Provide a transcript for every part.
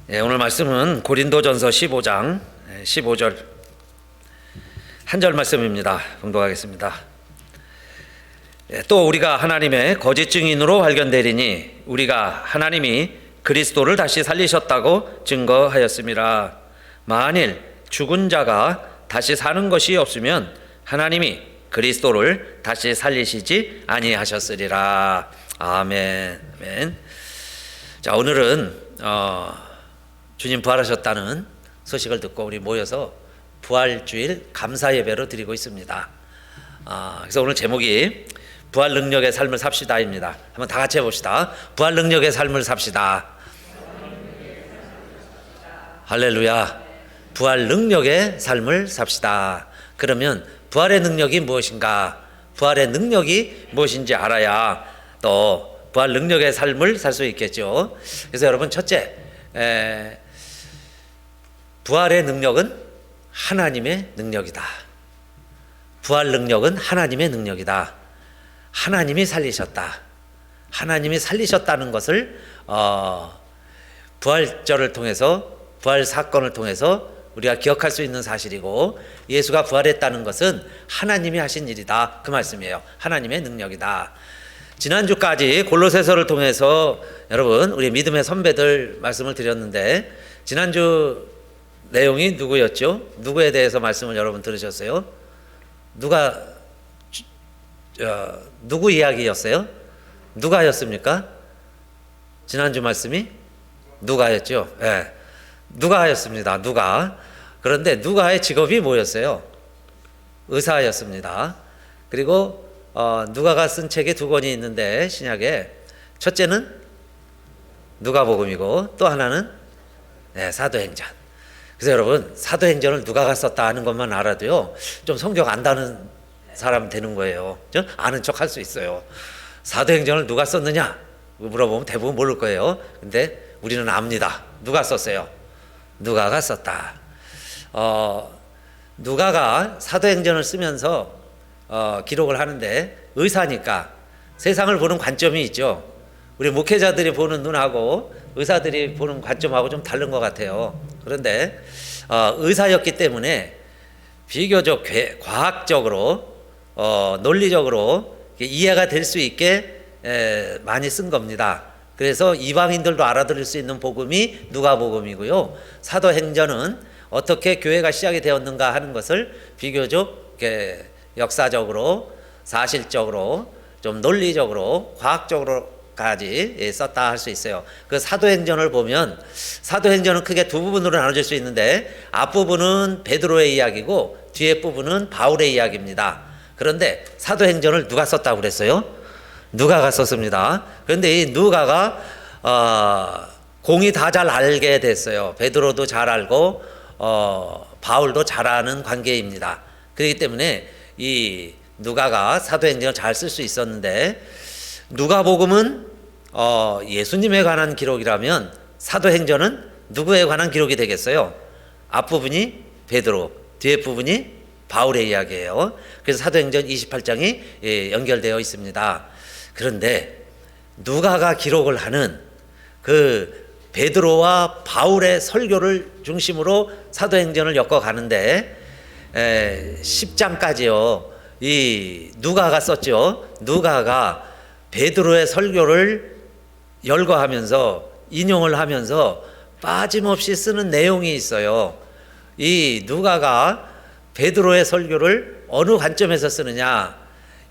오늘 말씀은 고린도전서 15장 15절 한 절 말씀입니다. 봉독하겠습니다. 또 우리가 하나님의 거짓 증인으로 발견되리니 우리가 하나님이 그리스도를 다시 살리셨다고 증거하였음이라. 만일 죽은 자가 다시 사는 것이 없으면 하나님이 그리스도를 다시 살리시지 아니하셨으리라. 아멘. 아멘. 자, 오늘은 주님 부활하셨다는 소식을 듣고 우리 모여서 부활주일 감사 예배로 드리고 있습니다. 그래서 오늘 제목이 부활 능력의 삶을 삽시다입니다. 한번 다 같이 해봅시다. 부활 능력의 삶을 삽시다. 할렐루야. 부활 능력의 삶을 삽시다. 그러면 부활의 능력이 무엇인가? 부활의 능력이 무엇인지 알아야 또 부활 능력의 삶을 살 수 있겠죠. 그래서 여러분, 첫째, 부활의 능력은 하나님의 능력이다. 부활 능력은 하나님의 능력이다. 하나님이 살리셨다. 하나님이 살리셨다는 것을 부활절을 통해서, 부활 사건을 통해서 우리가 기억할 수 있는 사실이고, 예수가 부활했다는 것은 하나님이 하신 일이다, 그 말씀이에요. 하나님의 능력이다. 지난주까지 골로새서를 통해서 여러분, 우리 믿음의 선배들 말씀을 드렸는데, 지난주 내용이 누구였죠? 누구에 대해서 말씀을 여러분 들으셨어요? 누구 이야기였어요? 누가였습니까? 지난주 말씀이 누가였죠? 네. 누가였습니다. 누가. 그런데 누가의 직업이 뭐였어요? 의사였습니다. 그리고 누가가 쓴 책이 두 권이 있는데, 신약에 첫째는 누가복음이고 또 하나는 사도행전. 그래서 여러분, 사도행전을 누가가 썼다 하는 것만 알아도요, 좀 성경 안다는 사람 되는 거예요. 아는 척 할 수 있어요. 사도행전을 누가 썼느냐 물어보면 대부분 모를 거예요. 근데 우리는 압니다. 누가 썼어요? 누가가 썼다. 누가가 사도행전을 쓰면서 기록을 하는데, 의사니까 세상을 보는 관점이 있죠. 우리 목회자들이 보는 눈하고 의사들이 보는 관점하고 좀 다른 것 같아요. 그런데 의사였기 때문에 비교적 과학적으로 논리적으로 이해가 될 수 있게 많이 쓴 겁니다. 그래서 이방인들도 알아들을 수 있는 복음이 누가복음이고요. 사도행전은 어떻게 교회가 시작이 되었는가 하는 것을 비교적 역사적으로, 사실적으로, 좀 논리적으로, 과학적으로까지 썼다 할 수 있어요. 그 사도행전을 보면, 사도행전은 크게 두 부분으로 나눠질 수 있는데, 앞부분은 베드로의 이야기고 뒤에 부분은 바울의 이야기입니다. 그런데 사도행전을 누가 썼다고 그랬어요? 누가가 썼습니다. 그런데 이 누가가 공이 다 잘 알게 됐어요. 베드로도 잘 알고 바울도 잘 아는 관계입니다. 그렇기 때문에 이 누가가 사도행전을 잘 쓸 수 있었는데, 누가복음은 예수님에 관한 기록이라면 사도행전은 누구에 관한 기록이 되겠어요? 앞부분이 베드로, 뒤에 부분이 바울의 이야기예요. 그래서 사도행전 28장이 연결되어 있습니다. 그런데 누가가 기록을 하는 그 베드로와 바울의 설교를 중심으로 사도행전을 엮어가는데, 10장까지요 이 누가가 썼죠. 누가가 베드로의 설교를 열거하면서 인용을 하면서 빠짐없이 쓰는 내용이 있어요. 이 누가가 베드로의 설교를 어느 관점에서 쓰느냐,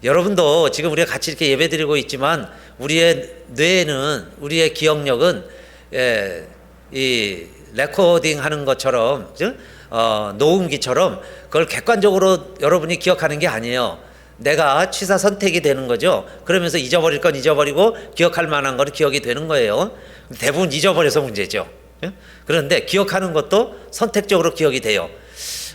여러분도 지금 우리가 같이 이렇게 예배드리고 있지만 우리의 뇌에는, 우리의 기억력은 이 레코딩 하는 것처럼, 녹음기처럼 그걸 객관적으로 여러분이 기억하는 게 아니에요. 내가 취사 선택이 되는 거죠. 그러면서 잊어버릴 건 잊어버리고 기억할 만한 건 기억이 되는 거예요. 대부분 잊어버려서 문제죠. 그런데 기억하는 것도 선택적으로 기억이 돼요.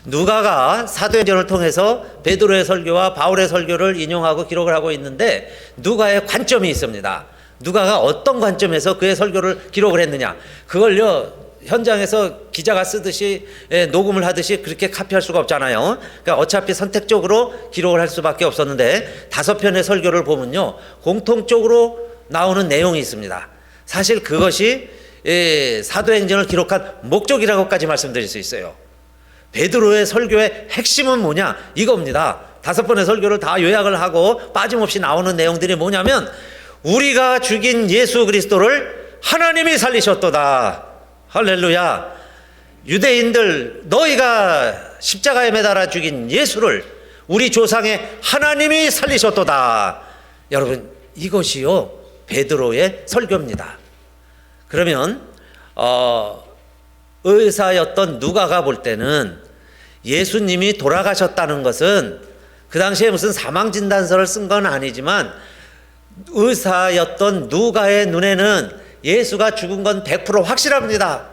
누가가 사도행전을 통해서 베드로의 설교와 바울의 설교를 인용하고 기록을 하고 있는데, 누가의 관점이 있습니다. 누가가 어떤 관점에서 그의 설교를 기록을 했느냐, 그걸요 현장에서 기자가 쓰듯이 녹음을 하듯이 그렇게 카피할 수가 없잖아요. 그러니까 어차피 선택적으로 기록을 할 수밖에 없었는데, 5편의 설교를 보면요 공통적으로 나오는 내용이 있습니다. 사실 그것이 사도행전을 기록한 목적이라고까지 말씀드릴 수 있어요. 베드로의 설교의 핵심은 뭐냐? 이겁니다. 5번의 설교를 다 요약을 하고 빠짐없이 나오는 내용들이 뭐냐면, 우리가 죽인 예수 그리스도를 하나님이 살리셨도다. 할렐루야. 유대인들, 너희가 십자가에 매달아 죽인 예수를 우리 조상의 하나님이 살리셨도다. 여러분, 이것이요 베드로의 설교입니다. 그러면 의사였던 누가가 볼 때는 예수님이 돌아가셨다는 것은 그 당시에 무슨 사망진단서를 쓴 건 아니지만, 의사였던 누가의 눈에는 예수가 죽은 건 100% 확실합니다.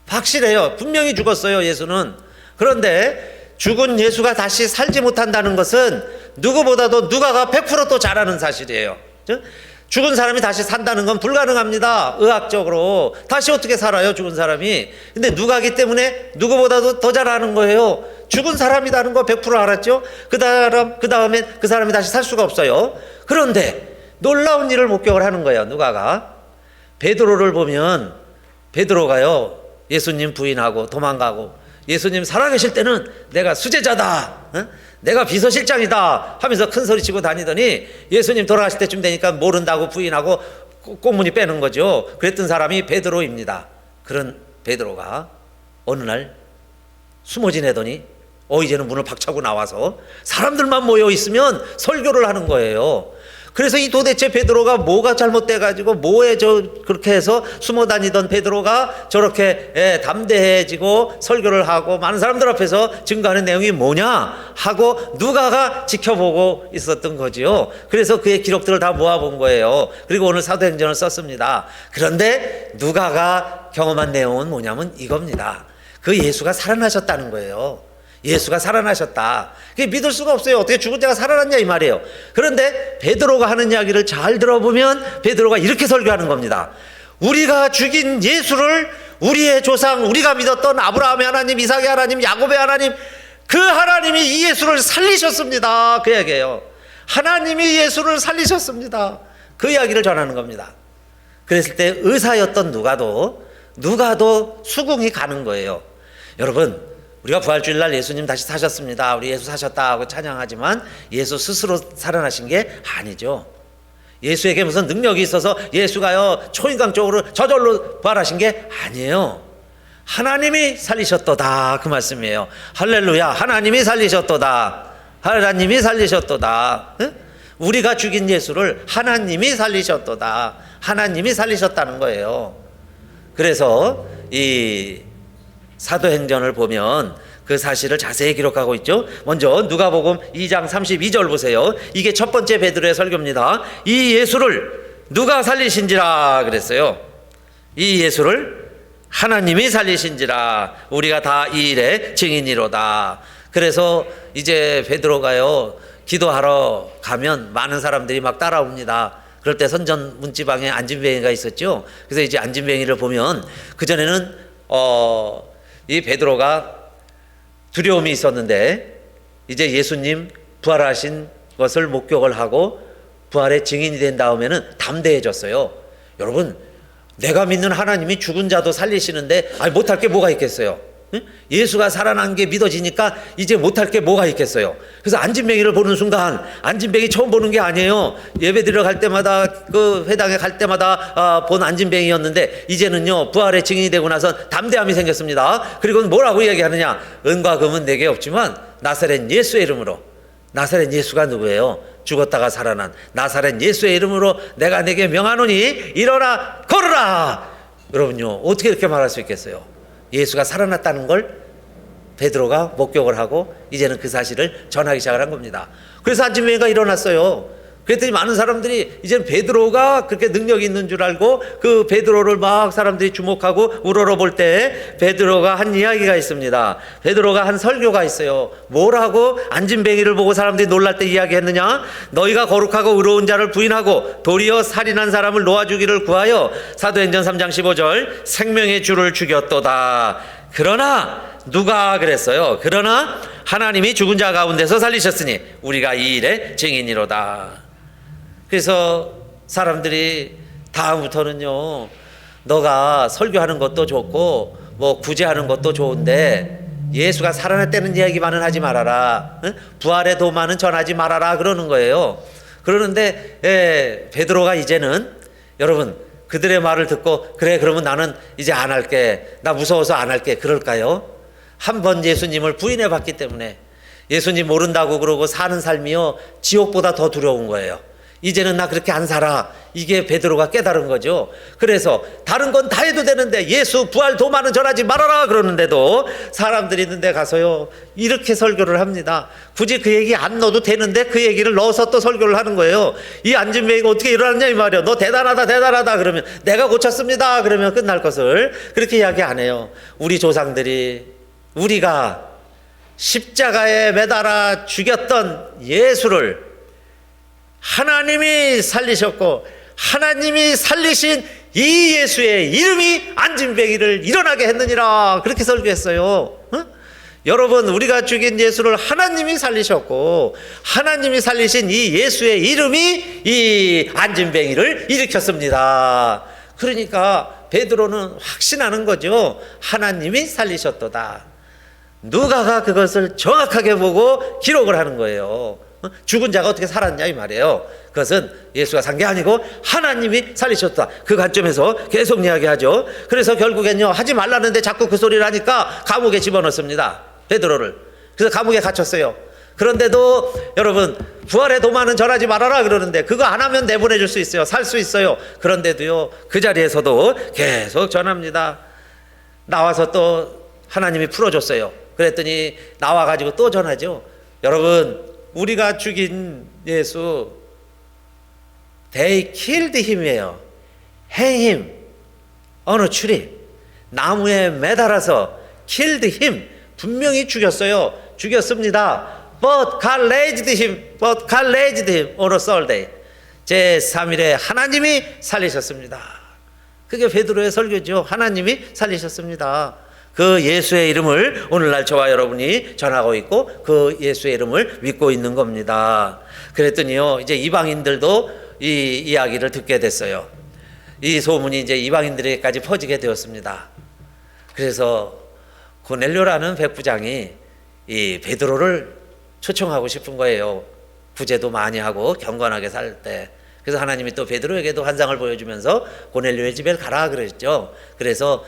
확실해요. 분명히 죽었어요, 예수는. 그런데 죽은 예수가 다시 살지 못한다는 것은 누구보다도 누가가 100% 또 잘 아는 사실이에요. 죽은 사람이 다시 산다는 건 불가능합니다. 의학적으로. 다시 어떻게 살아요, 죽은 사람이. 근데 누가기 때문에 누구보다도 더 잘 아는 거예요. 죽은 사람이라는 거 100% 알았죠. 그 다음에 그 사람이 다시 살 수가 없어요. 그런데 놀라운 일을 목격을 하는 거예요, 누가가. 베드로를 보면, 베드로가요 예수님 부인하고 도망가고, 예수님 살아계실 때는 내가 수제자다, 내가 비서실장이다 하면서 큰 소리 치고 다니더니, 예수님 돌아가실 때쯤 되니까 모른다고 부인하고 꽁무니 빼는 거죠. 그랬던 사람이 베드로입니다. 그런 베드로가 어느 날 숨어 지내더니 이제는 문을 박차고 나와서 사람들만 모여 있으면 설교를 하는 거예요. 그래서 이 도대체 베드로가 뭐가 잘못돼가지고 뭐에 그렇게 해서 숨어 다니던 베드로가 저렇게 담대해지고 설교를 하고 많은 사람들 앞에서 증거하는 내용이 뭐냐 하고 누가가 지켜보고 있었던 거지요. 그래서 그의 기록들을 다 모아본 거예요. 그리고 오늘 사도행전을 썼습니다. 그런데 누가가 경험한 내용은 뭐냐면 이겁니다. 그 예수가 살아나셨다는 거예요. 예수가 살아나셨다. 그게 믿을 수가 없어요. 어떻게 죽은 자가 살아났냐 이 말이에요. 그런데 베드로가 하는 이야기를 잘 들어보면 베드로가 이렇게 설교하는 겁니다. 우리가 죽인 예수를 우리의 조상, 우리가 믿었던 아브라함의 하나님, 이삭의 하나님, 야곱의 하나님, 그 하나님이 이 예수를 살리셨습니다. 그 이야기예요. 하나님이 예수를 살리셨습니다. 그 이야기를 전하는 겁니다. 그랬을 때 의사였던 누가도 수긍이 가는 거예요. 여러분, 우리가 부활주일날 예수님 다시 사셨습니다, 우리 예수 사셨다 하고 찬양하지만 예수 스스로 살아나신 게 아니죠. 예수에게 무슨 능력이 있어서 예수가요 초인강 쪽으로 저절로 부활하신 게 아니에요. 하나님이 살리셨도다, 그 말씀이에요. 할렐루야. 하나님이 살리셨도다. 하나님이 살리셨도다. 우리가 죽인 예수를 하나님이 살리셨도다. 하나님이 살리셨다는 거예요. 그래서 이 사도행전을 보면 그 사실을 자세히 기록하고 있죠. 먼저 누가복음 2장 32절 보세요. 이게 첫 번째 베드로의 설교입니다. 이 예수를 누가 살리신지라 그랬어요. 이 예수를 하나님이 살리신지라 우리가 다 이 일의 증인이로다. 그래서 이제 베드로가요 기도하러 가면 많은 사람들이 막 따라옵니다. 그럴 때 선전 문지방에 안진뱅이가 있었죠. 그래서 이제 안진뱅이를 보면 그전에는 이 베드로가 두려움이 있었는데 이제 예수님 부활하신 것을 목격을 하고 부활의 증인이 된 다음에는 담대해졌어요. 여러분, 내가 믿는 하나님이 죽은 자도 살리시는데 못할 게 뭐가 있겠어요? 예수가 살아난 게 믿어지니까 이제 못할 게 뭐가 있겠어요? 그래서 안진뱅이를 보는 순간, 안진뱅이 처음 보는 게 아니에요. 예배 드리러 갈 때마다 그 회당에 갈 때마다 본 안진뱅이였는데 이제는요 부활의 증인이 되고 나서 담대함이 생겼습니다. 그리고 뭐라고 이야기하느냐? 은과 금은 내게 없지만 나사렛 예수의 이름으로. 나사렛 예수가 누구예요? 죽었다가 살아난 나사렛 예수의 이름으로 내가 내게 명하노니 일어나 걸으라. 여러분요 어떻게 이렇게 말할 수 있겠어요? 예수가 살아났다는 걸 베드로가 목격을 하고 이제는 그 사실을 전하기 시작을 한 겁니다. 그래서 안진뱅이가 일어났어요. 그랬더니 많은 사람들이 이제는 베드로가 그렇게 능력이 있는 줄 알고 그 베드로를 막 사람들이 주목하고 우러러볼 때 베드로가 한 이야기가 있습니다. 베드로가 한 설교가 있어요. 뭐라고 안진뱅이를 보고 사람들이 놀랄 때 이야기했느냐? 너희가 거룩하고 의로운 자를 부인하고 도리어 살인한 사람을 놓아주기를 구하여 사도행전 3장 15절 생명의 주를 죽였도다. 그러나 누가 그랬어요? 그러나 하나님이 죽은 자 가운데서 살리셨으니 우리가 이 일의 증인이로다. 그래서 사람들이 다음부터는요 너가 설교하는 것도 좋고 뭐 구제하는 것도 좋은데 예수가 살아났다는 이야기만은 하지 말아라. 응? 부활의 도만은 전하지 말아라 그러는 거예요. 그러는데 베드로가 이제는 여러분 그들의 말을 듣고 그래 그러면 나는 이제 안 할게. 나 무서워서 안 할게. 그럴까요? 한 번 예수님을 부인해 봤기 때문에 예수님 모른다고 그러고 사는 삶이요 지옥보다 더 두려운 거예요. 이제는 나 그렇게 안 살아. 이게 베드로가 깨달은 거죠. 그래서 다른 건 다 해도 되는데 예수 부활 도만은 전하지 말아라 그러는데도 사람들이 있는데 가서요 이렇게 설교를 합니다. 굳이 그 얘기 안 넣어도 되는데 그 얘기를 넣어서 또 설교를 하는 거예요. 이 안진뱅이가 어떻게 일어났냐 이 말이야. 너 대단하다 대단하다 그러면 내가 고쳤습니다 그러면 끝날 것을 그렇게 이야기 안 해요. 우리 조상들이 우리가 십자가에 매달아 죽였던 예수를 하나님이 살리셨고 하나님이 살리신 이 예수의 이름이 안진뱅이를 일어나게 했느니라 그렇게 설교했어요. 여러분 우리가 죽인 예수를 하나님이 살리셨고 하나님이 살리신 이 예수의 이름이 이 안진뱅이를 일으켰습니다. 그러니까 베드로는 확신하는 거죠. 하나님이 살리셨도다. 누가가 그것을 정확하게 보고 기록을 하는 거예요. 죽은 자가 어떻게 살았냐 이 말이에요. 그것은 예수가 산 게 아니고 하나님이 살리셨다. 그 관점에서 계속 이야기하죠. 그래서 결국엔요 하지 말라는데 자꾸 그 소리를 하니까 감옥에 집어넣습니다. 베드로를. 그래서 감옥에 갇혔어요. 그런데도 여러분 부활의 도만은 전하지 말아라 그러는데 그거 안 하면 내보내 줄 수 있어요. 살 수 있어요. 그런데도요 그 자리에서도 계속 전합니다. 나와서 또 하나님이 풀어줬어요. 그랬더니 나와가지고 또 전하죠. 여러분 우리가 죽인 예수 They killed him이에요. hang him on a tree. 나무에 매달아서 killed him. 분명히 죽였어요. 죽였습니다. But God raised him. But God raised him on a third day. 제3일에 하나님이 살리셨습니다. 그게 베드로의 설교죠. 하나님이 살리셨습니다. 그 예수의 이름을 오늘날 저와 여러분이 전하고 있고 그 예수의 이름을 믿고 있는 겁니다. 그랬더니요 이제 이방인들도 이 이야기를 듣게 됐어요. 이 소문이 이제 이방인들에게까지 퍼지게 되었습니다. 그래서 고넬료라는 백부장이 이 베드로를 초청하고 싶은 거예요. 구제도 많이 하고 경건하게 살 때. 그래서 하나님이 또 베드로에게도 환상을 보여주면서 고넬료의 집에 가라 그랬죠. 그래서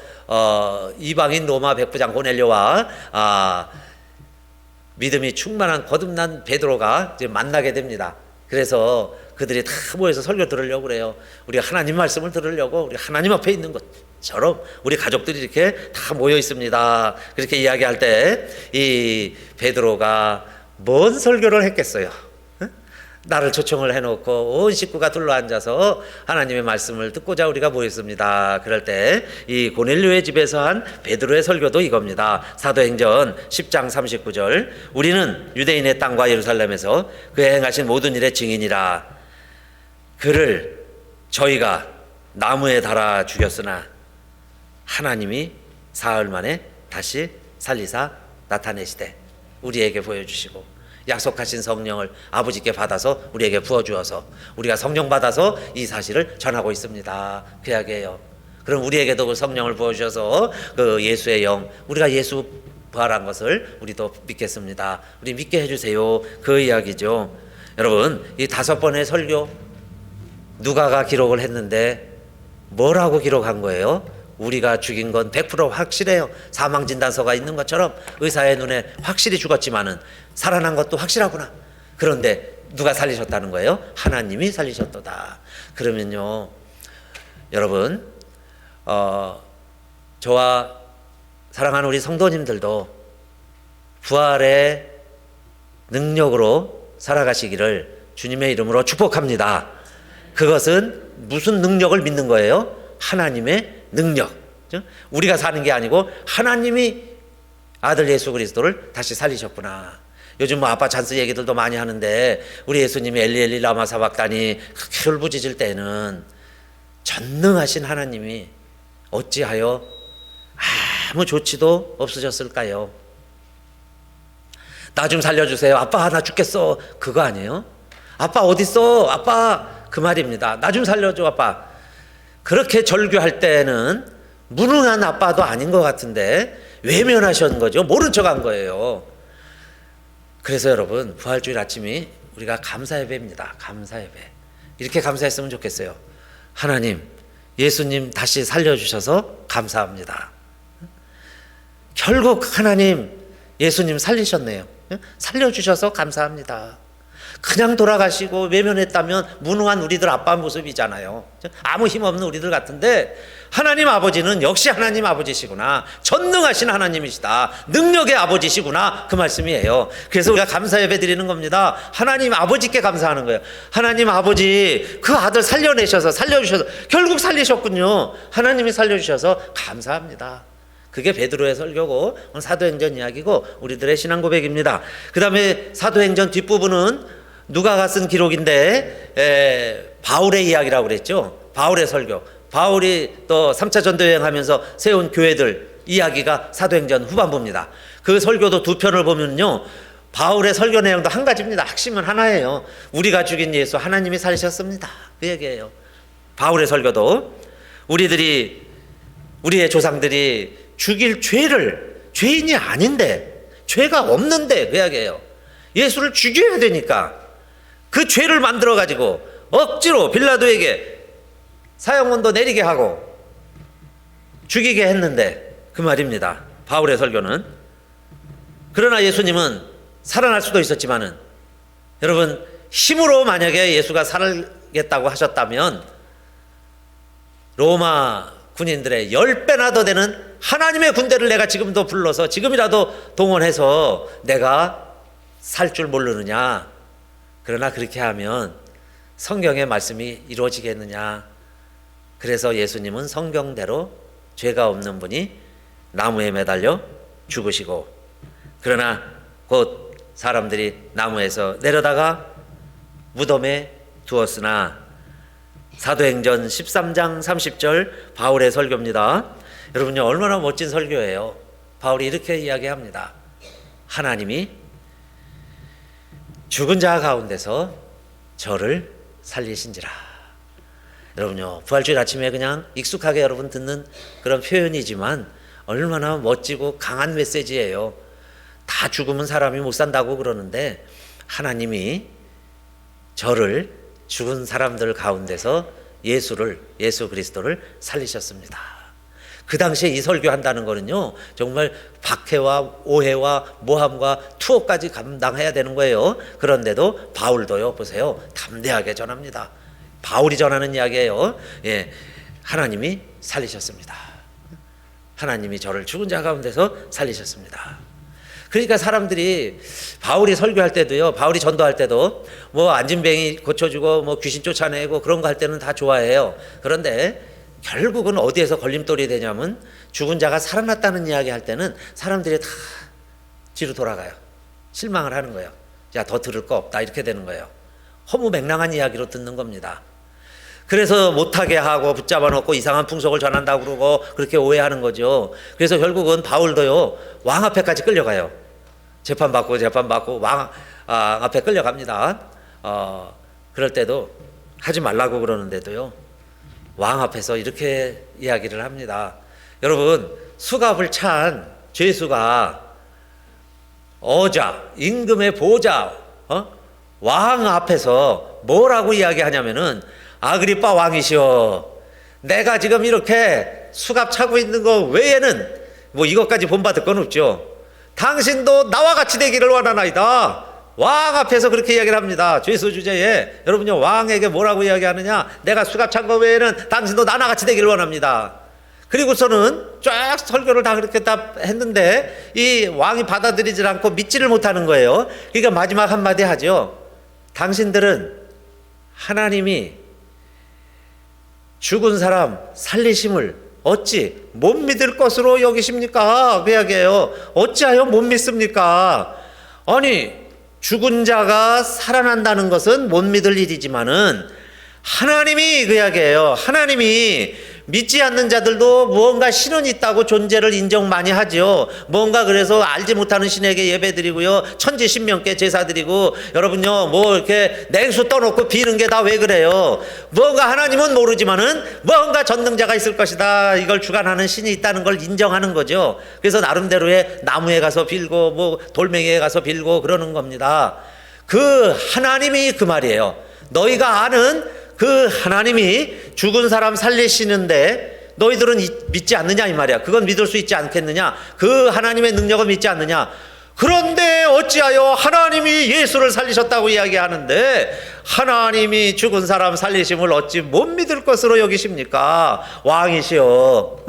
이방인 로마 백부장 고넬료와 믿음이 충만한 거듭난 베드로가 이제 만나게 됩니다. 그래서 그들이 다 모여서 설교 들으려고 그래요. 우리가 하나님 말씀을 들으려고 우리 하나님 앞에 있는 것처럼 우리 가족들이 이렇게 다 모여 있습니다. 그렇게 이야기할 때 이 베드로가 뭔 설교를 했겠어요. 나를 초청을 해놓고 온 식구가 둘러앉아서 하나님의 말씀을 듣고자 우리가 모였습니다. 그럴 때 이 고넬료의 집에서 한 베드로의 설교도 이겁니다. 사도행전 10장 39절 우리는 유대인의 땅과 예루살렘에서 그의 행하신 모든 일의 증인이라. 그를 저희가 나무에 달아 죽였으나 하나님이 사흘 만에 다시 살리사 나타내시되 우리에게 보여주시고 약속하신 성령을 아버지께 받아서 우리에게 부어주어서 우리가 성령 받아서 이 사실을 전하고 있습니다. 그 이야기예요. 그럼 우리에게도 그 성령을 부어주셔서 그 예수의 영, 우리가 예수 부활한 것을 우리도 믿겠습니다. 우리 믿게 해주세요. 그 이야기죠. 여러분 이 5번의 설교 누가가 기록을 했는데 뭐라고 기록한 거예요? 우리가 죽인 건 100% 확실해요. 사망진단서가 있는 것처럼 의사의 눈에 확실히 죽었지만은 살아난 것도 확실하구나. 그런데 누가 살리셨다는 거예요? 하나님이 살리셨도다. 그러면요 여러분 저와 사랑하는 우리 성도님들도 부활의 능력으로 살아가시기를 주님의 이름으로 축복합니다. 그것은 무슨 능력을 믿는 거예요? 하나님의 능력. 우리가 사는 게 아니고 하나님이 아들 예수 그리스도를 다시 살리셨구나. 요즘 뭐 아빠 찬스 얘기들도 많이 하는데 우리 예수님이 엘리 라마 사박다니 그렇게 울부짖을 때는 전능하신 하나님이 어찌하여 아무 조치도 없으셨을까요? 나 좀 살려주세요. 아빠 나 죽겠어. 그거 아니에요? 아빠 어딨어? 아빠 그 말입니다. 나 좀 살려줘 아빠. 그렇게 절규할 때는 무능한 아빠도 아닌 것 같은데 외면하신 거죠. 모른 척 한 거예요. 그래서 여러분, 부활주일 아침이 우리가 감사 예배입니다. 감사 예배. 이렇게 감사했으면 좋겠어요. 하나님, 예수님 다시 살려주셔서 감사합니다. 결국 하나님, 예수님 살리셨네요. 살려주셔서 감사합니다. 그냥 돌아가시고 외면했다면 무능한 우리들 아빠 모습이잖아요. 아무 힘없는 우리들 같은데 하나님 아버지는 역시 하나님 아버지시구나. 전능하신 하나님이시다. 능력의 아버지시구나. 그 말씀이에요. 그래서 우리가 감사 예배 드리는 겁니다. 하나님 아버지께 감사하는 거예요. 하나님 아버지, 그 아들 살려내셔서 살려주셔서 결국 살리셨군요. 하나님이 살려주셔서 감사합니다. 그게 베드로의 설교고 오늘 사도행전 이야기고 우리들의 신앙 고백입니다. 그 다음에 사도행전 뒷부분은 누가가 쓴 기록인데 바울의 이야기라고 그랬죠. 바울의 설교. 바울이 또 3차 전도 여행하면서 세운 교회들 이야기가 사도행전 후반부입니다. 그 설교도 두 편을 보면요, 바울의 설교 내용도 한 가지입니다. 핵심은 하나예요. 우리가 죽인 예수 하나님이 살리셨습니다. 그 얘기예요. 바울의 설교도 우리의 조상들이 죽일 죄인이 아닌데, 죄가 없는데, 그 이야기예요. 예수를 죽여야 되니까 그 죄를 만들어 가지고 억지로 빌라도에게 사형원도 내리게 하고 죽이게 했는데, 그 말입니다. 바울의 설교는. 그러나 예수님은 살아날 수도 있었지만은, 여러분, 힘으로 만약에 예수가 살겠다고 하셨다면 로마 군인들의 10배나 더 되는 하나님의 군대를 내가 지금도 불러서 지금이라도 동원해서 내가 살 줄 모르느냐. 그러나 그렇게 하면 성경의 말씀이 이루어지겠느냐. 그래서 예수님은 성경대로 죄가 없는 분이 나무에 매달려 죽으시고, 그러나 곧 사람들이 나무에서 내려다가 무덤에 두었으나, 사도행전 13장 30절 바울의 설교입니다. 여러분요, 얼마나 멋진 설교예요. 바울이 이렇게 이야기합니다. 하나님이 죽은 자 가운데서 저를 살리신지라. 여러분요, 부활주일 아침에 그냥 익숙하게 여러분 듣는 그런 표현이지만 얼마나 멋지고 강한 메시지예요. 다 죽으면 사람이 못 산다고 그러는데 하나님이 저를 죽은 사람들 가운데서 예수 그리스도를 살리셨습니다. 그 당시에 이 설교한다는 거는요, 정말 박해와 오해와 모함과 투옥까지 감당해야 되는 거예요. 그런데도 바울도요, 보세요, 담대하게 전합니다. 바울이 전하는 이야기예요. 예, 하나님이 살리셨습니다. 하나님이 저를 죽은 자 가운데서 살리셨습니다. 그러니까 사람들이 바울이 설교할 때도요, 바울이 전도할 때도 뭐 안진뱅이 고쳐주고 뭐 귀신 쫓아내고 그런 거 할 때는 다 좋아해요. 그런데 결국은 어디에서 걸림돌이 되냐면 죽은 자가 살아났다는 이야기 할 때는 사람들이 다 뒤로 돌아가요. 실망을 하는 거예요. 야, 더 들을 거 없다, 이렇게 되는 거예요. 허무맹랑한 이야기로 듣는 겁니다. 그래서 못하게 하고 붙잡아 놓고 이상한 풍속을 전한다고 그러고 그렇게 오해하는 거죠. 그래서 결국은 바울도요, 왕 앞에까지 끌려가요. 재판받고 왕 앞에 끌려갑니다. 그럴 때도 하지 말라고 그러는데도요, 왕 앞에서 이렇게 이야기를 합니다. 여러분, 수갑을 찬 죄수가 어자, 임금의 보좌, 왕 앞에서 뭐라고 이야기하냐면은, 아그리빠 왕이시여, 내가 지금 이렇게 수갑 차고 있는 거 외에는 뭐 이것까지 본받을 건 없죠. 당신도 나와 같이 되기를 원하나이다. 왕 앞에서 그렇게 이야기를 합니다. 죄수 주제에. 여러분요, 왕에게 뭐라고 이야기하느냐? 내가 수갑 찬 거 외에는 당신도 나와 같이 되기를 원합니다. 그리고서는 쫙 설교를 다 그렇게 다 했는데 이 왕이 받아들이질 않고 믿지를 못하는 거예요. 그러니까 마지막 한마디 하죠. 당신들은 하나님이 죽은 사람 살리심을 어찌 못 믿을 것으로 여기십니까? 그 이야기예요. 어찌하여 못 믿습니까? 아니, 죽은 자가 살아난다는 것은 못 믿을 일이지만은 하나님이 그 이야기예요. 하나님이 믿지 않는 자들도 무언가 신은 있다고 존재를 인정 많이 하죠. 뭔가 그래서 알지 못하는 신에게 예배드리고요, 천지 신명께 제사드리고, 여러분요 뭐 이렇게 냉수 떠놓고 비는 게 다 왜 그래요? 뭔가 하나님은 모르지만은 뭔가 전능자가 있을 것이다, 이걸 주관하는 신이 있다는 걸 인정하는 거죠. 그래서 나름대로의 나무에 가서 빌고 뭐 돌멩이에 가서 빌고 그러는 겁니다. 그 하나님이 그 말이에요. 너희가 아는 그 하나님이 죽은 사람 살리시는데 너희들은 믿지 않느냐 이 말이야. 그건 믿을 수 있지 않겠느냐? 그 하나님의 능력을 믿지 않느냐? 그런데 어찌하여 하나님이 예수를 살리셨다고 이야기하는데 하나님이 죽은 사람 살리심을 어찌 못 믿을 것으로 여기십니까? 왕이시여,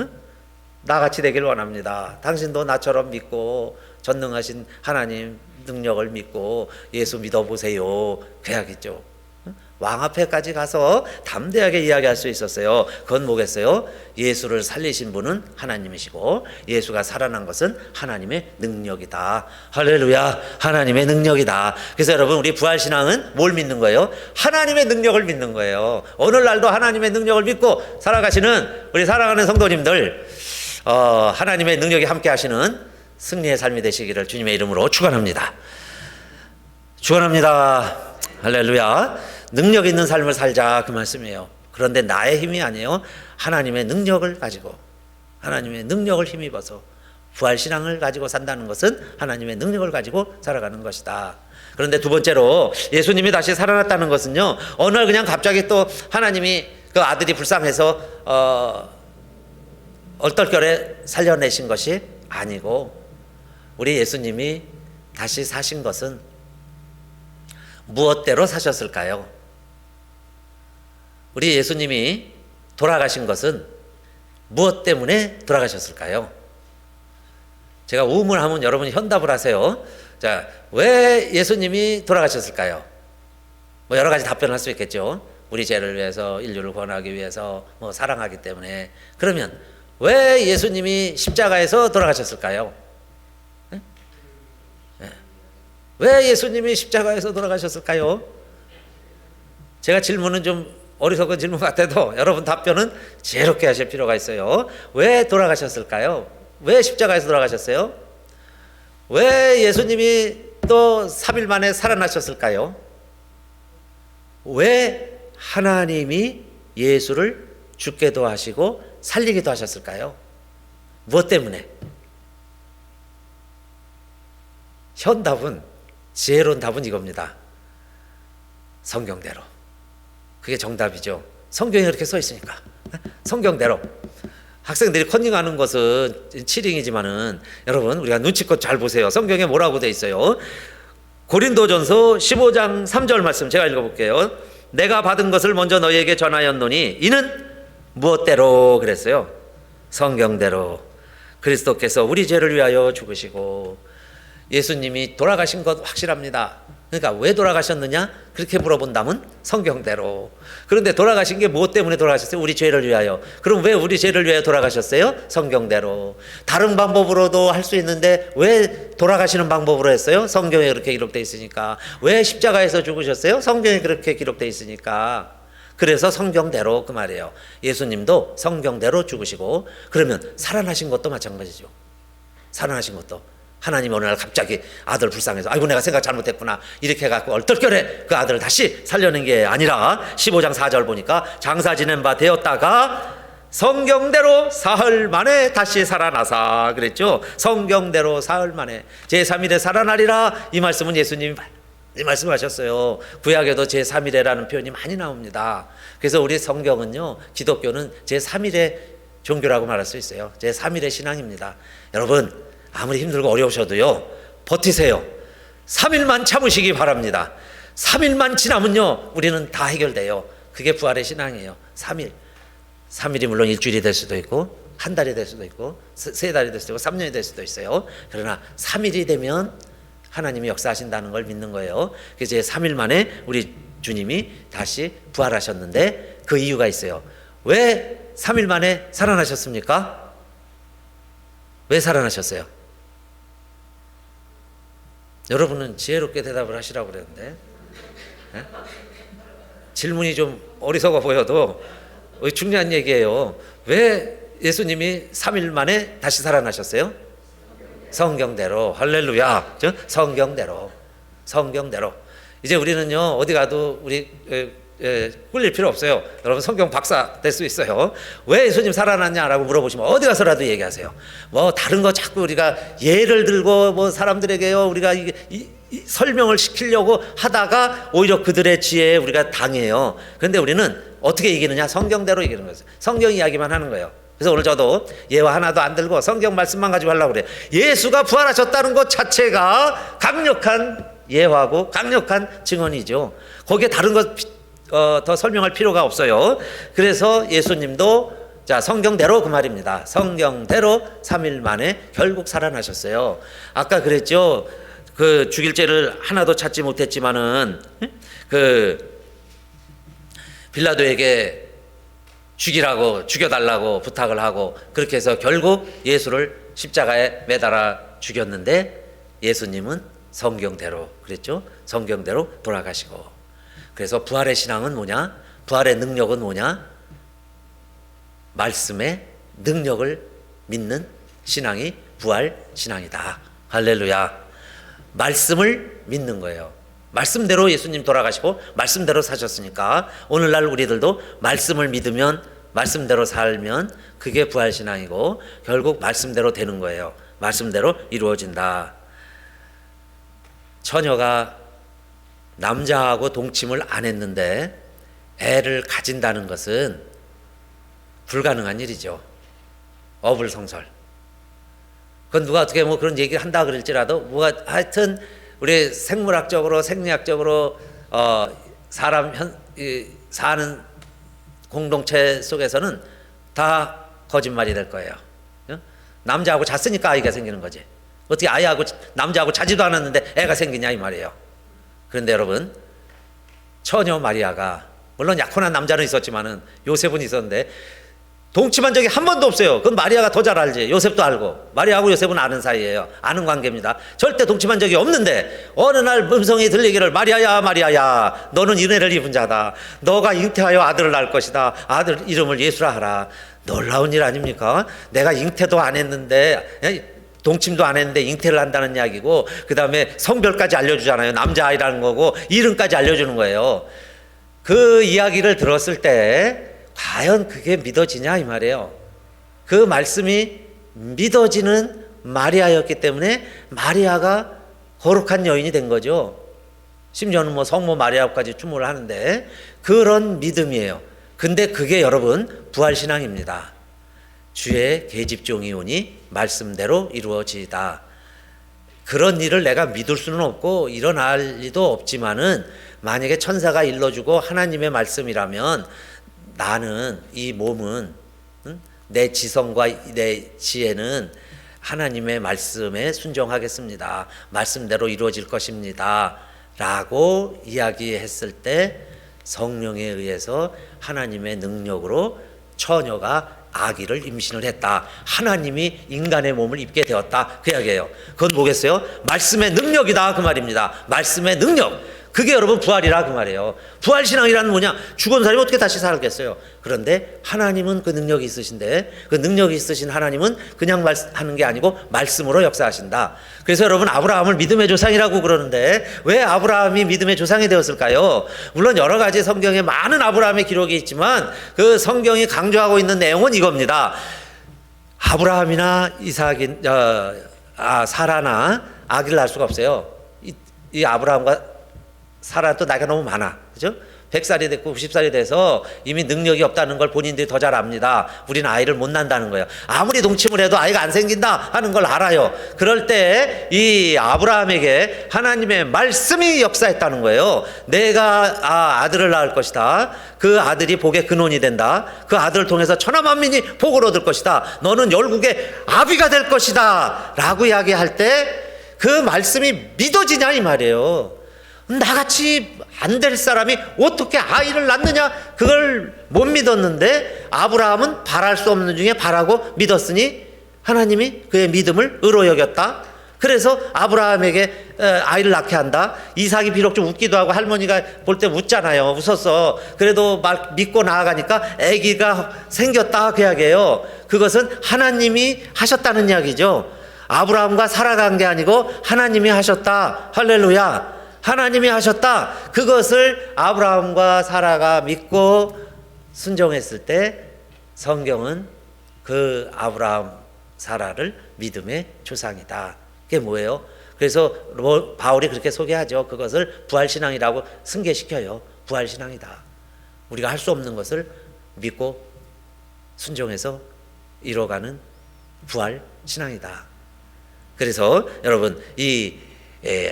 나같이 되길 원합니다. 당신도 나처럼 믿고 전능하신 하나님 능력을 믿고 예수 믿어보세요. 그 이야기죠. 왕 앞에까지 가서 담대하게 이야기할 수 있었어요. 그건 뭐겠어요? 예수를 살리신 분은 하나님이시고 예수가 살아난 것은 하나님의 능력이다. 할렐루야, 하나님의 능력이다. 그래서 여러분, 우리 부활신앙은 뭘 믿는 거예요? 하나님의 능력을 믿는 거예요. 오늘날도 하나님의 능력을 믿고 살아가시는 우리 사랑하는 성도님들, 하나님의 능력이 함께 하시는 승리의 삶이 되시기를 주님의 이름으로 축원합니다. 축원합니다. 할렐루야. 능력 있는 삶을 살자, 그 말씀이에요. 그런데 나의 힘이 아니에요. 하나님의 능력을 가지고, 하나님의 능력을 힘입어서 부활신앙을 가지고 산다는 것은 하나님의 능력을 가지고 살아가는 것이다. 그런데 두 번째로 예수님이 다시 살아났다는 것은요, 어느 날 그냥 갑자기 또 하나님이 그 아들이 불쌍해서 얼떨결에 살려내신 것이 아니고, 우리 예수님이 다시 사신 것은 무엇대로 사셨을까요? 우리 예수님이 돌아가신 것은 무엇 때문에 돌아가셨을까요? 제가 우문하면 여러분이 현답을 하세요. 자, 왜 예수님이 돌아가셨을까요? 뭐 여러 가지 답변을 할 수 있겠죠. 우리 죄를 위해서, 인류를 구원하기 위해서, 뭐 사랑하기 때문에. 그러면 왜 예수님이 십자가에서 돌아가셨을까요? 네? 네. 왜 예수님이 십자가에서 돌아가셨을까요? 제가 질문은 좀 어리석은 질문 같아도 여러분 답변은 지혜롭게 하실 필요가 있어요. 왜 돌아가셨을까요? 왜 십자가에서 돌아가셨어요? 왜 예수님이 또 3일 만에 살아나셨을까요? 왜 하나님이 예수를 죽게도 하시고 살리기도 하셨을까요? 무엇 때문에? 현답은, 지혜로운 답은 이겁니다. 성경대로. 그게 정답이죠. 성경에 그렇게 써 있으니까. 성경대로. 학생들이 컨닝하는 것은 치링이지만은 여러분, 우리가 눈치껏 잘 보세요. 성경에 뭐라고 돼 있어요? 고린도전서 15장 3절 말씀 제가 읽어볼게요. 내가 받은 것을 먼저 너희에게 전하였노니 이는 무엇대로 그랬어요? 성경대로. 그리스도께서 우리 죄를 위하여 죽으시고, 예수님이 돌아가신 것 확실합니다. 그러니까 왜 돌아가셨느냐? 그렇게 물어본다면 성경대로. 그런데 돌아가신 게 무엇 때문에 돌아가셨어요? 우리 죄를 위하여. 그럼 왜 우리 죄를 위하여 돌아가셨어요? 성경대로. 다른 방법으로도 할 수 있는데 왜 돌아가시는 방법으로 했어요? 성경에 그렇게 기록되어 있으니까. 왜 십자가에서 죽으셨어요? 성경에 그렇게 기록되어 있으니까. 그래서 성경대로, 그 말이에요. 예수님도 성경대로 죽으시고, 그러면 살아나신 것도 마찬가지죠. 살아나신 것도. 하나님이 어느 날 갑자기 아들 불쌍해서 아이고 내가 생각 잘못했구나 이렇게 해갖고 얼떨결에 그 아들을 다시 살려낸 게 아니라 15장 4절 보니까 장사 지낸 바 되었다가 성경대로 사흘 만에 다시 살아나사 그랬죠. 성경대로 사흘 만에 제3일에 살아나리라, 이 말씀은 예수님이 이 말씀하셨어요. 구약에도 제3일에라는 표현이 많이 나옵니다. 그래서 우리 성경은요, 기독교는 제3일의 종교라고 말할 수 있어요. 제3일의 신앙입니다. 여러분, 아무리 힘들고 어려우셔도요, 버티세요. 3일만 참으시기 바랍니다. 3일만 지나면요, 우리는 다 해결돼요. 그게 부활의 신앙이에요. 3일. 3일이 물론 일주일이 될 수도 있고, 한 달이 될 수도 있고, 세 달이 될 수도 있고, 3년이 될 수도 있어요. 그러나 3일이 되면 하나님이 역사하신다는 걸 믿는 거예요. 그래서 3일 만에 우리 주님이 다시 부활하셨는데 그 이유가 있어요. 왜 3일 만에 살아나셨습니까? 왜 살아나셨어요? 여러분은 지혜롭게 대답을 하시라고 그랬는데, 네? 질문이 좀 어리석어 보여도 중요한 얘기예요. 왜 예수님이 3일 만에 다시 살아나셨어요? 성경대로. 할렐루야. 성경대로. 이제 우리는요 어디 가도 우리 꿀릴 필요 없어요. 여러분 성경 박사 될 수 있어요. 왜 예수님 살아났냐라고 물어보시면 어디 가서라도 얘기하세요. 뭐 다른 거 자꾸 우리가 예를 들고 뭐 사람들에게요 우리가 이 설명을 시키려고 하다가 오히려 그들의 지혜에 우리가 당해요. 그런데 우리는 어떻게 이기느냐? 성경대로 이기는 거죠. 성경 이야기만 하는 거예요. 그래서 오늘 저도 예화 하나도 안 들고 성경 말씀만 가지고 하려고 그래요. 예수가 부활하셨다는 것 자체가 강력한 예화고 강력한 증언이죠. 거기에 다른 것 더 설명할 필요가 없어요. 그래서 예수님도 자 성경대로 그 말입니다. 성경대로 3일 만에 결국 살아나셨어요. 아까 그랬죠. 그 죽일 죄를 하나도 찾지 못했지만은 그 빌라도에게 죽여달라고 부탁을 하고 그렇게 해서 결국 예수를 십자가에 매달아 죽였는데 예수님은 성경대로 그랬죠. 성경대로 돌아가시고. 그래서 부활의 신앙은 뭐냐? 부활의 능력은 뭐냐? 말씀의 능력을 믿는 신앙이 부활 신앙이다. 할렐루야. 말씀을 믿는 거예요. 말씀대로 예수님 돌아가시고 말씀대로 사셨으니까 오늘날 우리들도 말씀을 믿으면 말씀대로 살면 그게 부활 신앙이고 결국 말씀대로 되는 거예요. 말씀대로 이루어진다. 처녀가 남자하고 동침을 안 했는데 애를 가진다는 것은 불가능한 일이죠. 어불성설. 그건 누가 어떻게 뭐 그런 얘기를 한다 그럴지라도 뭐가 하여튼 우리 생물학적으로 생리학적으로 사람 사는 공동체 속에서는 다 거짓말이 될 거예요. 남자하고 잤으니까 아이가 생기는 거지. 어떻게 남자하고 자지도 않았는데 애가 생기냐 이 말이에요. 그런데 여러분 처녀 마리아가 물론 약혼한 남자는 있었지만은 요셉은 있었는데 동침한 적이 한 번도 없어요. 그건 마리아가 더 잘 알지. 요셉도 알고 마리아하고 요셉은 아는 사이예요. 아는 관계입니다. 절대 동침한 적이 없는데 어느 날 음성이 들리기를 마리아야 너는 은혜를 입은 자다. 너가 잉태하여 아들을 낳을 것이다. 아들 이름을 예수라 하라. 놀라운 일 아닙니까? 내가 잉태도 안 했는데 동침도 안 했는데 잉태를 한다는 이야기고 그 다음에 성별까지 알려주잖아요. 남자아이라는 거고 이름까지 알려주는 거예요. 그 이야기를 들었을 때 과연 그게 믿어지냐 이 말이에요. 그 말씀이 믿어지는 마리아였기 때문에 마리아가 거룩한 여인이 된 거죠. 심지어는 뭐 성모 마리아까지 추모를 하는데 그런 믿음이에요. 근데 그게 여러분 부활신앙입니다. 주의 계집종이 오니 말씀대로 이루어지다. 그런 일을 내가 믿을 수는 없고 일어날 리도 없지만은 만약에 천사가 일러주고 하나님의 말씀이라면 나는 이 몸은 내 지성과 내 지혜는 하나님의 말씀에 순종하겠습니다. 말씀대로 이루어질 것입니다. 라고 이야기했을 때 성령에 의해서 하나님의 능력으로 처녀가 아기를 임신을 했다. 하나님이 인간의 몸을 입게 되었다. 그 이야기예요. 그건 뭐겠어요? 말씀의 능력이다 그 말입니다. 말씀의 능력. 그게 여러분 부활이라 그 말이에요. 부활신앙이란 뭐냐? 죽은 사람이 어떻게 다시 살겠어요? 그런데 하나님은 그 능력이 있으신데 그 능력이 있으신 하나님은 그냥 하는 게 아니고 말씀으로 역사하신다. 그래서 여러분 아브라함을 믿음의 조상이라고 그러는데 왜 아브라함이 믿음의 조상이 되었을까요? 물론 여러 가지 성경에 많은 아브라함의 기록이 있지만 그 성경이 강조하고 있는 내용은 이겁니다. 아브라함이나 사라나 아기를 낳을 수가 없어요. 이 아브라함과 사라 또 나이가 너무 많아. 그죠? 100살이 됐고 90살이 돼서 이미 능력이 없다는 걸 본인들이 더 잘 압니다. 우리는 아이를 못 낳는다는 거예요. 아무리 동침을 해도 아이가 안 생긴다 하는 걸 알아요. 그럴 때 이 아브라함에게 하나님의 말씀이 역사했다는 거예요. 내가 아들을 낳을 것이다. 그 아들이 복의 근원이 된다. 그 아들을 통해서 천하만민이 복을 얻을 것이다. 너는 열국의 아비가 될 것이다. 라고 이야기할 때 그 말씀이 믿어지냐 이 말이에요. 나같이 안 될 사람이 어떻게 아이를 낳느냐 그걸 못 믿었는데 아브라함은 바랄 수 없는 중에 바라고 믿었으니 하나님이 그의 믿음을 의로 여겼다. 그래서 아브라함에게 아이를 낳게 한다. 이삭이 비록 좀 웃기도 하고 할머니가 볼 때 웃잖아요. 웃었어. 그래도 막 믿고 나아가니까 아기가 생겼다 그 이야기예요. 그것은 하나님이 하셨다는 이야기죠. 아브라함과 살아간 게 아니고 하나님이 하셨다. 할렐루야. 하나님이 하셨다. 그것을 아브라함과 사라가 믿고 순종했을 때 성경은 그 아브라함 사라를 믿음의 조상이다. 그게 뭐예요? 그래서 바울이 그렇게 소개하죠. 그것을 부활신앙이라고 승계시켜요. 부활신앙이다. 우리가 할 수 없는 것을 믿고 순종해서 이뤄가는 부활신앙이다. 그래서 여러분 이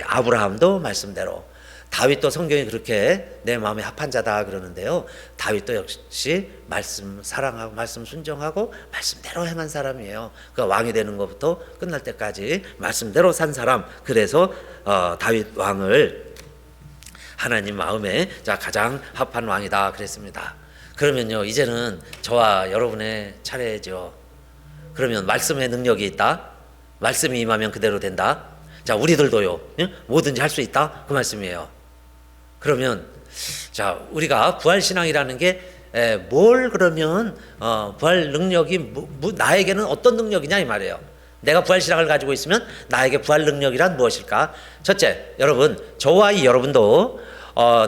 아브라함도 말씀대로, 다윗도 성경이 그렇게 내 마음에 합한 자다 그러는데요. 다윗도 역시 말씀 사랑하고 말씀 순종하고 말씀대로 행한 사람이에요. 그 왕이 되는 것부터 끝날 때까지 말씀대로 산 사람. 그래서 다윗 왕을 하나님 마음에 가장 합한 왕이다 그랬습니다. 그러면요, 이제는 저와 여러분의 차례죠. 그러면 말씀의 능력이 있다. 말씀이 임하면 그대로 된다. 자, 우리들도요, 뭐든지 할 수 있다 그 말씀이에요. 그러면 자, 우리가 부활신앙이라는 게 뭘 그러면 부활 능력이 나에게는 어떤 능력이냐 이 말이에요. 내가 부활신앙을 가지고 있으면 나에게 부활 능력이란 무엇일까? 첫째, 여러분, 저와 이 여러분도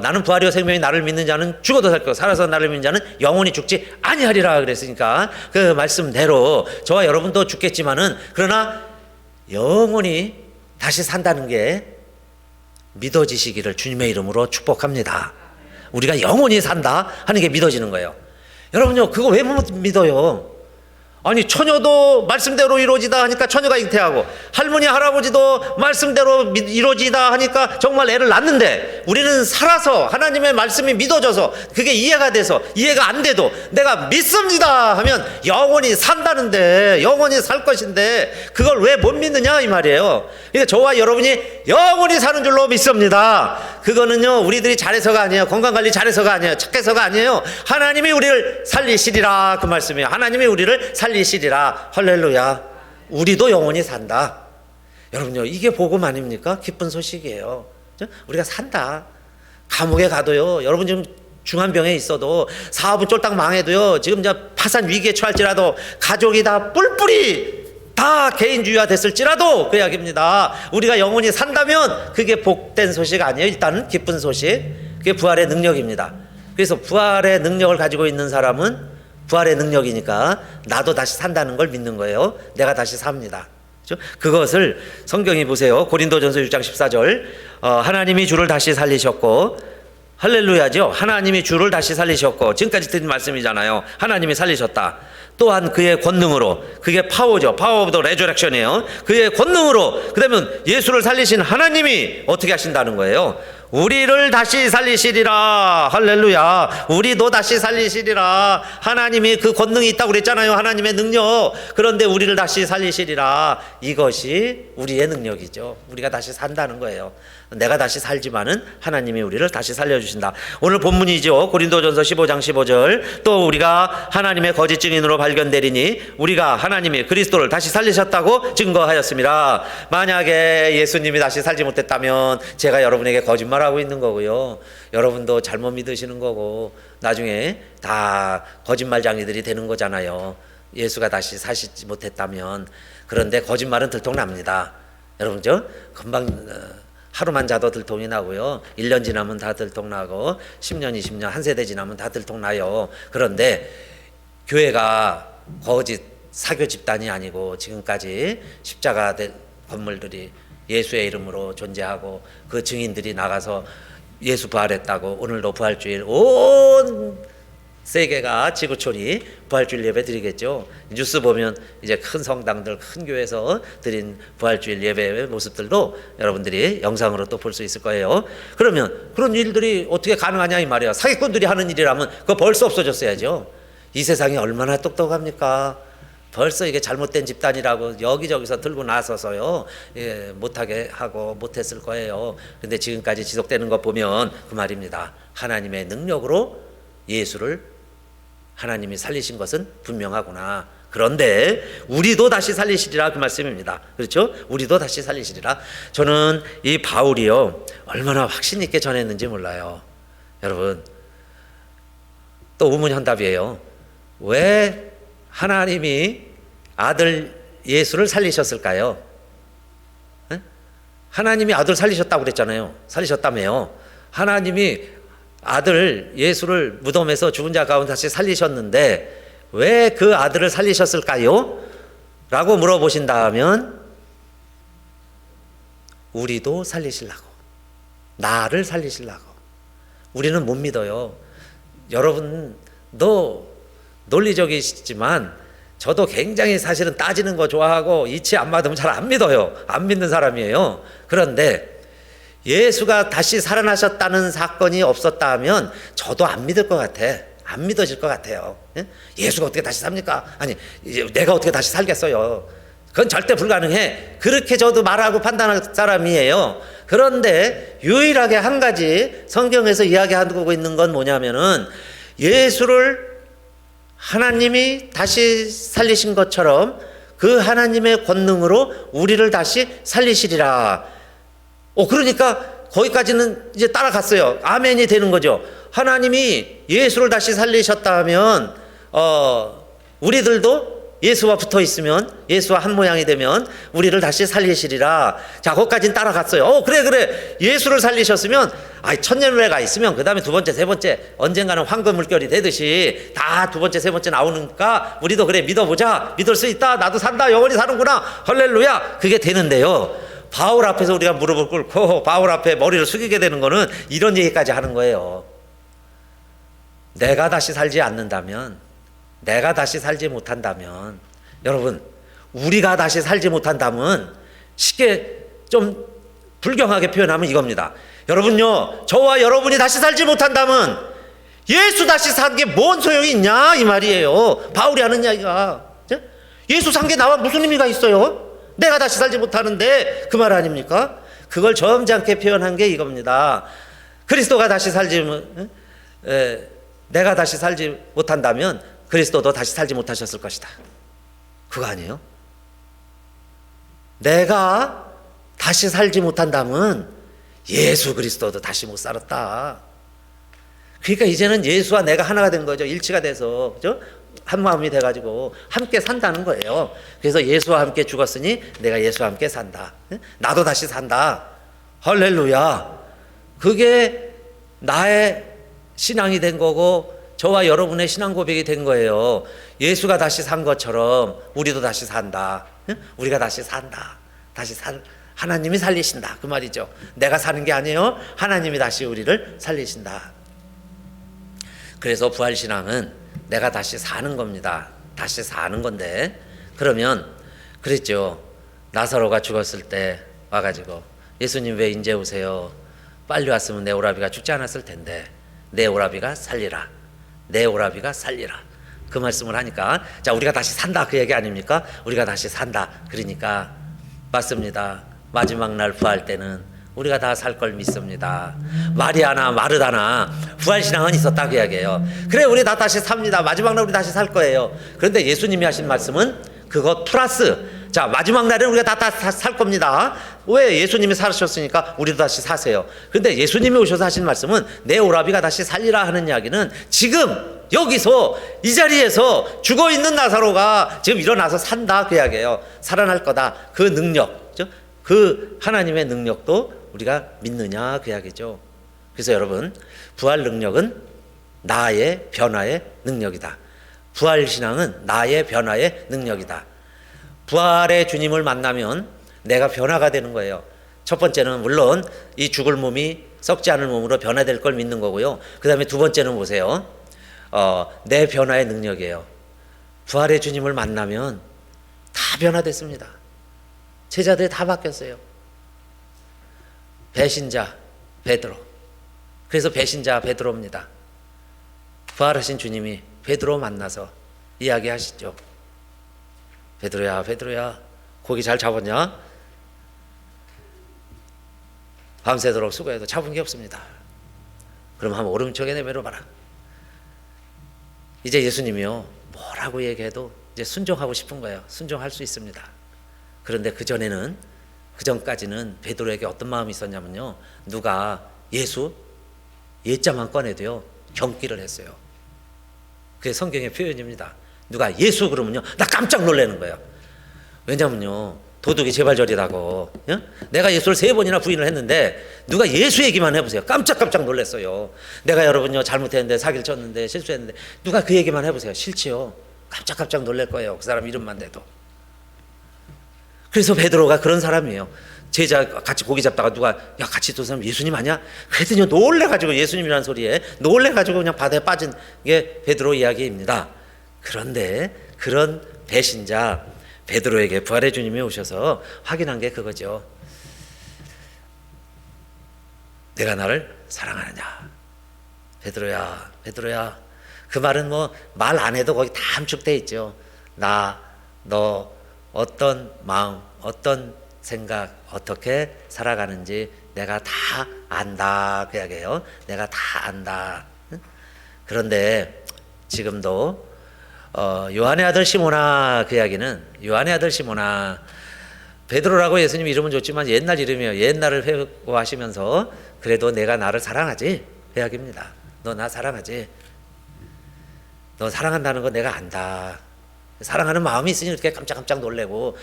나는 부활이요 생명이 나를 믿는 자는 죽어도 살 거고 살아서 나를 믿는 자는 영원히 죽지 아니하리라 그랬으니까 그 말씀대로 저와 여러분도 죽겠지만은 그러나 영원히 다시 산다는 게 믿어지시기를 주님의 이름으로 축복합니다. 우리가 영원히 산다 하는 게 믿어지는 거예요. 여러분요, 그거 왜 못 믿어요? 아니, 처녀도 말씀대로 이루어지다 하니까 처녀가 잉태하고, 할머니 할아버지도 말씀대로 이루어지다 하니까 정말 애를 낳는데, 우리는 살아서 하나님의 말씀이 믿어져서 그게 이해가 돼서, 이해가 안 돼도 내가 믿습니다 하면 영원히 산다는데, 영원히 살 것인데 그걸 왜 못 믿느냐 이 말이에요. 그러니까 저와 여러분이 영원히 사는 줄로 믿습니다. 그거는요, 우리들이 잘해서가 아니에요. 건강관리 잘해서가 아니에요. 착해서가 아니에요. 하나님이 우리를 살리시리라 그 말씀이에요. 하나님이 우리를 살리시리라. 할렐루야. 우리도 영원히 산다. 여러분요, 이게 복음 아닙니까? 기쁜 소식이에요. 우리가 산다. 감옥에 가도요, 여러분 지금 중환병에 있어도, 사업은 쫄딱 망해도요, 지금 파산 위기에 처할지라도, 가족이 다 뿔뿔이 다 개인주의화 됐을지라도 그 이야기입니다. 우리가 영원히 산다면 그게 복된 소식 아니에요. 일단은 기쁜 소식. 그게 부활의 능력입니다. 그래서 부활의 능력을 가지고 있는 사람은 부활의 능력이니까 나도 다시 산다는 걸 믿는 거예요. 내가 다시 삽니다. 그렇죠? 그것을 성경이 보세요. 고린도전서 6장 14절 하나님이 주를 다시 살리셨고, 할렐루야죠. 하나님이 주를 다시 살리셨고, 지금까지 드린 말씀이잖아요. 하나님이 살리셨다. 또한 그의 권능으로, 그게 파워죠. 파워 오브 더 레저렉션이에요. 그의 권능으로, 그다음에 예수를 살리신 하나님이 어떻게 하신다는 거예요? 우리를 다시 살리시리라. 할렐루야. 우리도 다시 살리시리라. 하나님이 그 권능이 있다고 그랬잖아요. 하나님의 능력. 그런데 우리를 다시 살리시리라. 이것이 우리의 능력이죠. 우리가 다시 산다는 거예요. 내가 다시 살지만은 하나님이 우리를 다시 살려주신다. 오늘 본문이죠. 고린도전서 15장 15절. 또 우리가 하나님의 거짓 증인으로 발견되리니 우리가 하나님이 그리스도를 다시 살리셨다고 증거하였습니다. 만약에 예수님이 다시 살지 못했다면 제가 여러분에게 거짓말하고 있는 거고요, 여러분도 잘못 믿으시는 거고, 나중에 다 거짓말쟁이들이 되는 거잖아요. 예수가 다시 사시지 못했다면. 그런데 거짓말은 들통납니다. 여러분, 금방 하루만 자도 들통이 나고요, 1년 지나면 다 들통나고, 10년 20년 한 세대 지나면 다 들통나요. 그런데 교회가 거짓 사교 집단이 아니고 지금까지 십자가 된 건물들이 예수의 이름으로 존재하고, 그 증인들이 나가서 예수 부활했다고 오늘도 부활주일 온 세계가 지구촌이 부활주일 예배 드리겠죠. 뉴스 보면 이제 큰 성당들, 큰 교회에서 드린 부활주일 예배의 모습들도 여러분들이 영상으로 또 볼 수 있을 거예요. 그러면 그런 일들이 어떻게 가능하냐 이 말이에요. 사기꾼들이 하는 일이라면 그거 벌써 없어졌어야죠. 이 세상이 얼마나 똑똑합니까? 벌써 이게 잘못된 집단이라고 여기저기서 들고 나서서요, 못하게 하고 못했을 거예요. 근데 지금까지 지속되는 것 보면 그 말입니다. 하나님의 능력으로 예수를 하나님이 살리신 것은 분명하구나. 그런데 우리도 다시 살리시리라 그 말씀입니다. 그렇죠? 우리도 다시 살리시리라. 저는 이 바울이요 얼마나 확신 있게 전했는지 몰라요. 여러분 또 우문현답이에요. 왜 하나님이 아들 예수를 살리셨을까요? 에? 하나님이 아들 살리셨다고 그랬잖아요. 살리셨다며요. 하나님이 아들 예수를 무덤에서 죽은 자 가운데 다시 살리셨는데 왜 그 아들을 살리셨을까요? 라고 물어보신다면 우리도 살리시려고, 나를 살리시려고. 우리는 못 믿어요. 여러분도 논리적이시지만 저도 굉장히 사실은 따지는 거 좋아하고 이치 안 맞으면 잘 안 믿어요. 안 믿는 사람이에요. 그런데 예수가 다시 살아나셨다는 사건이 없었다면 저도 안 믿을 것 같아. 안 믿어질 것 같아요. 예수가 어떻게 다시 삽니까? 아니 내가 어떻게 다시 살겠어요? 그건 절대 불가능해. 그렇게 저도 말하고 판단할 사람이에요. 그런데 유일하게 한 가지 성경에서 이야기하고 있는 건 뭐냐면은 예수를 하나님이 다시 살리신 것처럼 그 하나님의 권능으로 우리를 다시 살리시리라. 그러니까 거기까지는 이제 따라갔어요. 아멘이 되는 거죠. 하나님이 예수를 다시 살리셨다면 우리들도 예수와 붙어 있으면 예수와 한 모양이 되면 우리를 다시 살리시리라. 자, 거기까지는 따라갔어요. 그래 예수를 살리셨으면 천년후회가 있으면 그 다음에 두 번째 세 번째 언젠가는 황금 물결이 되듯이 다 두 번째 세 번째 나오니까 우리도 그래 믿어보자. 믿을 수 있다. 나도 산다. 영원히 사는구나. 할렐루야. 그게 되는데요, 바울 앞에서 우리가 무릎을 꿇고 바울 앞에 머리를 숙이게 되는 거는 이런 얘기까지 하는 거예요. 내가 다시 살지 않는다면, 내가 다시 살지 못한다면, 여러분 우리가 다시 살지 못한다면 쉽게 좀 불경하게 표현하면 이겁니다. 여러분요, 저와 여러분이 다시 살지 못한다면 예수 다시 산 게 뭔 소용이 있냐 이 말이에요. 바울이 하는 이야기가. 예수 산 게 나와 무슨 의미가 있어요? 내가 다시 살지 못하는데 그 말 아닙니까? 그걸 점잖게 표현한 게 이겁니다. 그리스도가 다시 내가 다시 살지 못한다면 그리스도도 다시 살지 못하셨을 것이다. 그거 아니에요? 내가 다시 살지 못한다면 예수 그리스도도 다시 못 살았다. 그러니까 이제는 예수와 내가 하나가 된 거죠. 일치가 돼서, 그죠? 한 마음이 돼가지고 함께 산다는 거예요. 그래서 예수와 함께 죽었으니 내가 예수와 함께 산다. 나도 다시 산다. 할렐루야. 그게 나의 신앙이 된 거고 저와 여러분의 신앙 고백이 된 거예요. 예수가 다시 산 것처럼 우리도 다시 산다. 우리가 다시 산다. 하나님이 살리신다. 그 말이죠. 내가 사는 게 아니에요. 하나님이 다시 우리를 살리신다. 그래서 부활신앙은 내가 다시 사는 겁니다. 다시 사는 건데, 그러면 그랬죠. 나사로가 죽었을 때 와가지고 예수님 왜 이제 오세요? 빨리 왔으면 내 오라비가 죽지 않았을 텐데 내 오라비가 살리라. 내 오라비가 살리라. 그 말씀을 하니까 자, 우리가 다시 산다 그 얘기 아닙니까? 우리가 다시 산다. 그러니까 맞습니다. 마지막 날 부활 때는 우리가 다 살 걸 믿습니다. 마리아나 마르다나 부활신앙은 있었다 그 이야기예요. 그래 우리 다 다시 삽니다. 마지막 날 우리 다시 살 거예요. 그런데 예수님이 하신 말씀은 그거 플러스, 자 마지막 날에는 우리가 다 살 겁니다. 왜? 예수님이 살으셨으니까 우리도 다시 사세요. 그런데 예수님이 오셔서 하신 말씀은 내 오라비가 다시 살리라 하는 이야기는 지금 여기서 이 자리에서 죽어있는 나사로가 지금 일어나서 산다 그 이야기예요. 살아날 거다. 그 능력, 그 하나님의 능력도 우리가 믿느냐 그 이야기죠. 그래서 여러분, 부활 능력은 나의 변화의 능력이다. 부활신앙은 나의 변화의 능력이다. 부활의 주님을 만나면 내가 변화가 되는 거예요. 첫 번째는 물론 이 죽을 몸이 썩지 않을 몸으로 변화될 걸 믿는 거고요. 그 다음에 두 번째는 보세요. 내 변화의 능력이에요. 부활의 주님을 만나면 다 변화됐습니다. 제자들이 다 바뀌었어요. 배신자 베드로. 그래서 배신자 베드로입니다. 부활하신 주님이 베드로 만나서 이야기하시죠. 베드로야, 베드로야, 고기 잘 잡았냐? 밤새도록 수고해도 잡은 게 없습니다. 그럼 한번 오른쪽에 내밀어봐라. 이제 예수님이요, 뭐라고 얘기해도 이제 순종하고 싶은 거예요. 순종할 수 있습니다. 그런데 그 전까지는 베드로에게 어떤 마음이 있었냐면요, 누가 예수 예자만 꺼내도요 경기를 했어요. 그게 성경의 표현입니다. 누가 예수 그러면요 나 깜짝 놀라는 거예요. 왜냐면요 도둑이 재발절이라고, 내가 예수를 3번이나 부인을 했는데 누가 예수 얘기만 해보세요. 깜짝 놀랐어요. 내가 여러분요 잘못했는데, 사기를 쳤는데, 실수했는데 누가 그 얘기만 해보세요. 싫지요. 깜짝 놀랄 거예요. 그 사람 이름만 대도. 그래서 베드로가 그런 사람이에요. 제자 같이 고기 잡다가 누가 야 같이 두 사람 예수님 아니야? 그랬더니 놀래가지고 예수님이라는 소리에 놀래가지고 그냥 바다에 빠진 게 베드로 이야기입니다. 그런데 그런 배신자 베드로에게 부활의 주님이 오셔서 확인한 게 그거죠. 내가 나를 사랑하느냐. 베드로야. 그 말은 뭐 말 안 해도 거기 다 함축돼 있죠. 너 어떤 마음, 어떤 생각, 어떻게 살아가는지 내가 다 안다. 그 이야기예요. 내가 다 안다. 그런데 지금도 요한의 아들 시몬아, 그 이야기는 요한의 아들 시몬아, 베드로라고 예수님 이름은 좋지만 옛날 이름이에요. 옛날을 회고하시면서 그래도 내가 나를 사랑하지? 그 이야기입니다. 너 나 사랑하지? 너 사랑한다는 거 내가 안다. 사랑하는 마음이 있으니 이렇게 깜짝 놀래고,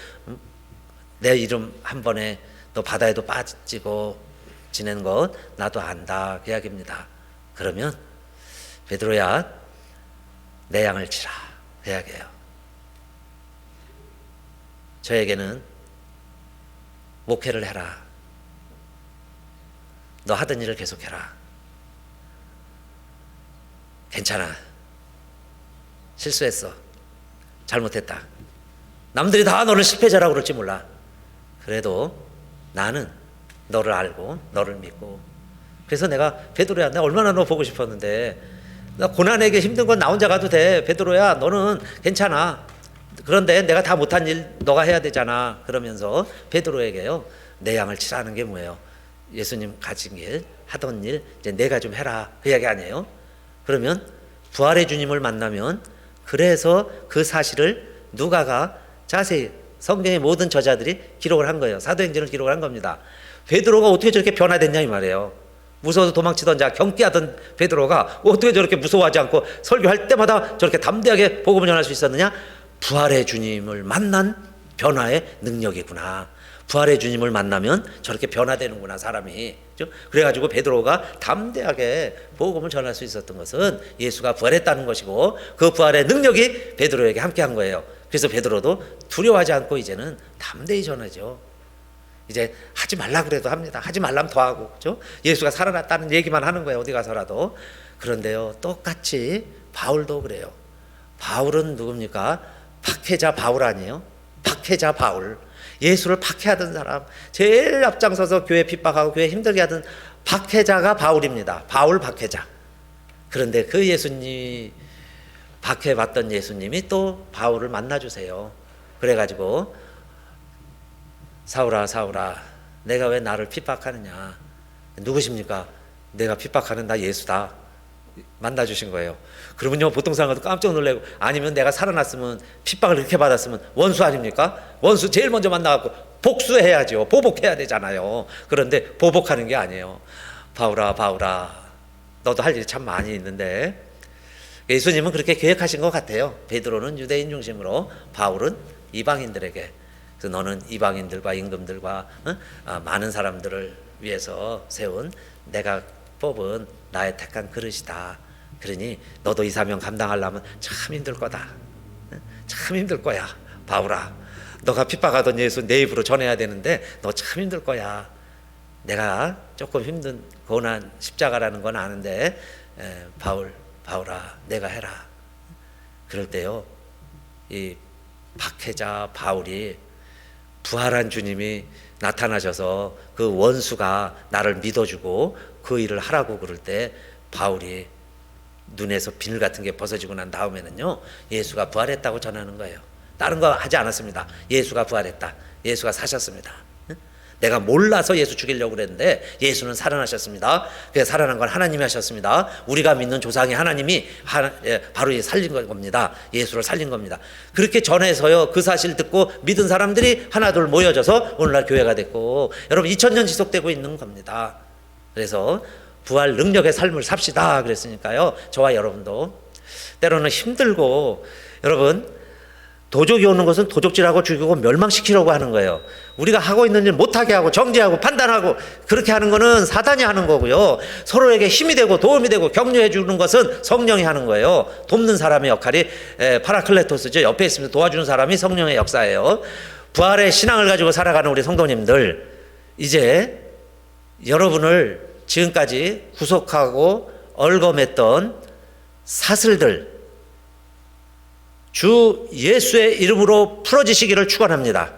내 이름 한 번에 너 바다에도 빠지고 지낸 것 나도 안다. 그 이야기입니다. 그러면 베드로야 내 양을 치라. 그 이야기예요. 저에게는 목회를 해라. 너 하던 일을 계속해라. 괜찮아. 실수했어. 잘못했다. 남들이 다 너를 실패자라고 그럴지 몰라. 그래도 나는 너를 알고 너를 믿고, 그래서 내가 베드로야 내가 얼마나 너 보고 싶었는데, 나 고난에게 힘든 건 나 혼자 가도 돼. 베드로야 너는 괜찮아. 그런데 내가 다 못한 일 너가 해야 되잖아. 그러면서 베드로에게요 내 양을 치라는 게 뭐예요? 예수님 가진 길, 하던 일 이제 내가 좀 해라. 그 이야기 아니에요? 그러면 부활의 주님을 만나면, 그래서 그 사실을 누가가 자세히 성경의 모든 저자들이 기록을 한 거예요. 사도행전을 기록을 한 겁니다. 베드로가 어떻게 저렇게 변화됐냐 이 말이에요. 무서워서 도망치던 자, 경기하던 베드로가 어떻게 저렇게 무서워하지 않고 설교할 때마다 저렇게 담대하게 복음을 전할 수 있었느냐? 부활의 주님을 만난 변화의 능력이구나. 부활의 주님을 만나면 저렇게 변화되는구나 사람이. 그래가지고 베드로가 담대하게 복음을 전할 수 있었던 것은 예수가 부활했다는 것이고, 그 부활의 능력이 베드로에게 함께한 거예요. 그래서 베드로도 두려워하지 않고 이제는 담대히 전하죠. 이제 하지 말라 그래도 합니다. 하지 말라면 더 하고, 그렇죠? 예수가 살아났다는 얘기만 하는 거예요. 어디 가서라도. 그런데요 똑같이 바울도 그래요. 바울은 누굽니까? 박해자 바울 아니에요? 박해자 바울. 예수를 박해하던 사람, 제일 앞장서서 교회 핍박하고 교회 힘들게 하던 박해자가 바울입니다. 바울 박해자. 그런데 그 예수님, 박해받던 예수님이 또 바울을 만나주세요. 그래가지고 사울아 내가 왜 나를 핍박하느냐. 누구십니까? 내가 핍박하는 나 예수다. 만나주신 거예요. 그러면요 보통 사람도 깜짝 놀래고, 아니면 내가 살아났으면 핍박을 그렇게 받았으면 원수 아닙니까? 원수 제일 먼저 만나갖고 복수해야죠. 보복해야 되잖아요. 그런데 보복하는 게 아니에요. 바울아 너도 할 일이 참 많이 있는데, 예수님은 그렇게 계획하신 것 같아요. 베드로는 유대인 중심으로, 바울은 이방인들에게. 그래서 너는 이방인들과 임금들과 많은 사람들을 위해서 세운 내가 뽑은 나의 택한 그릇이다. 그러니 너도 이 사명 감당하려면 참 힘들 거다. 참 힘들 거야. 바울아, 너가 핍박하던 예수 내 입으로 전해야 되는데 너 참 힘들 거야. 내가 조금 힘든 고난 십자가라는 건 아는데 바울아 내가 해라. 그럴 때요 이 박해자 바울이, 부활한 주님이 나타나셔서 그 원수가 나를 믿어주고 그 일을 하라고 그럴 때 바울이 눈에서 비늘 같은 게 벗어지고 난 다음에는요 예수가 부활했다고 전하는 거예요. 다른 거 하지 않았습니다. 예수가 부활했다. 예수가 사셨습니다. 내가 몰라서 예수 죽이려고 그랬는데 예수는 살아나셨습니다. 그래서 살아난 건 하나님이 하셨습니다. 우리가 믿는 조상의 하나님이 바로 살린 겁니다. 예수를 살린 겁니다. 그렇게 전해서요, 그 사실 듣고 믿은 사람들이 하나둘 모여져서 오늘날 교회가 됐고, 여러분 2000년 지속되고 있는 겁니다. 그래서 부활 능력의 삶을 삽시다 그랬으니까요, 저와 여러분도 때로는 힘들고, 여러분 도적이 오는 것은 도적질하고 죽이고 멸망시키려고 하는 거예요. 우리가 하고 있는 일 못하게 하고 정죄하고 판단하고 그렇게 하는 거는 사단이 하는 거고요, 서로에게 힘이 되고 도움이 되고 격려해 주는 것은 성령이 하는 거예요. 돕는 사람의 역할이 파라클레토스죠. 옆에 있으면서 도와주는 사람이 성령의 역사예요. 부활의 신앙을 가지고 살아가는 우리 성도님들, 이제 여러분을 지금까지 구속하고 얼검했던 사슬들 주 예수의 이름으로 풀어지시기를 축원합니다.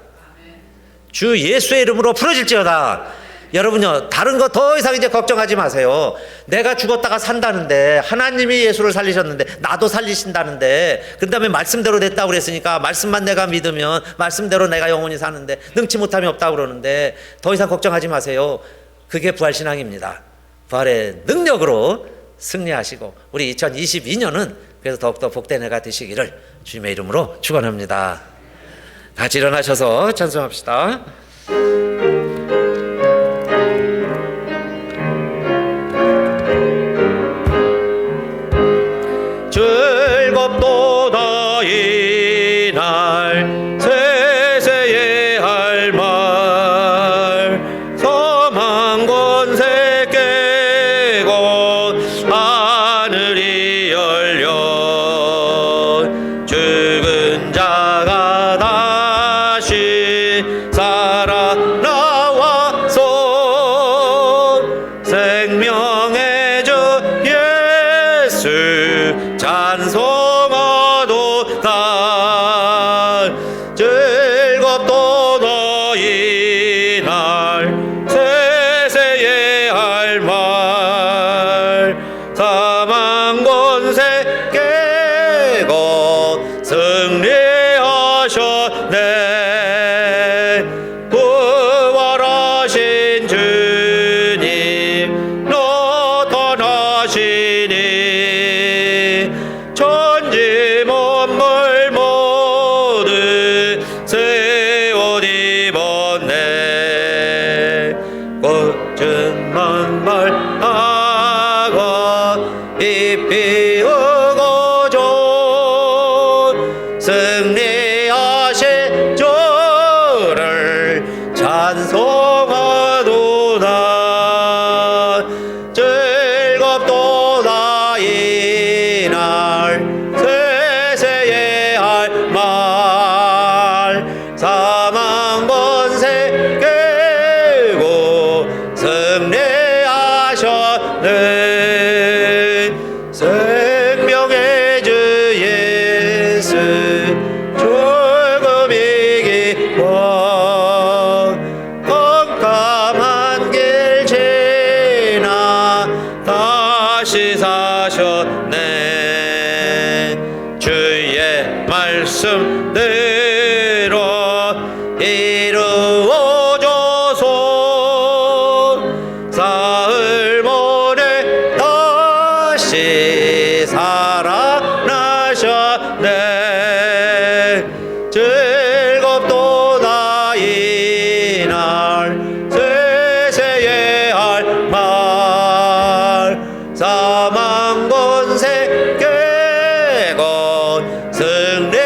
주 예수의 이름으로 풀어질지어다. 여러분요, 다른 거 더 이상 이제 걱정하지 마세요. 내가 죽었다가 산다는데, 하나님이 예수를 살리셨는데 나도 살리신다는데, 그 다음에 말씀대로 됐다고 그랬으니까 말씀만 내가 믿으면 말씀대로 내가 영원히 사는데 능치 못함이 없다고 그러는데, 더 이상 걱정하지 마세요. 그게 부활신앙입니다. 부활의 능력으로 승리하시고 우리 2022년은 그래서 더욱더 복된 해가 되시기를 주님의 이름으로 축원합니다. 같이 일어나셔서 찬송합시다. 즐겁도다 이날 세세의 할 말, 섬한 권세 깨고 하늘이 열려 죽은 자가 다시 살아나와서 생명의 주 예수 찬송하도다. 즐겁도다 이날 세세의 할 말, 사망 권세 깨고 승리하셨네. 부활하신 주님 나타나시니 천지 만물 모두 새 옷 입었네. 꽃은 만발하고 잎이 우거져 승리하신 주를 찬송하도다. 즐겁도다 이날 세세의 할 말, 사망 권세 깨고 승리하셨네. 생명의 주 예수 죽음 이기고 깜깜한 길 지나 다시 사셨네. 주의 말씀대로 이루어져서 사흘 만에 다시 살아나셨네. 즐겁도다 이날 세세의 할 말, 사망 권세 깨고 승리하셨네.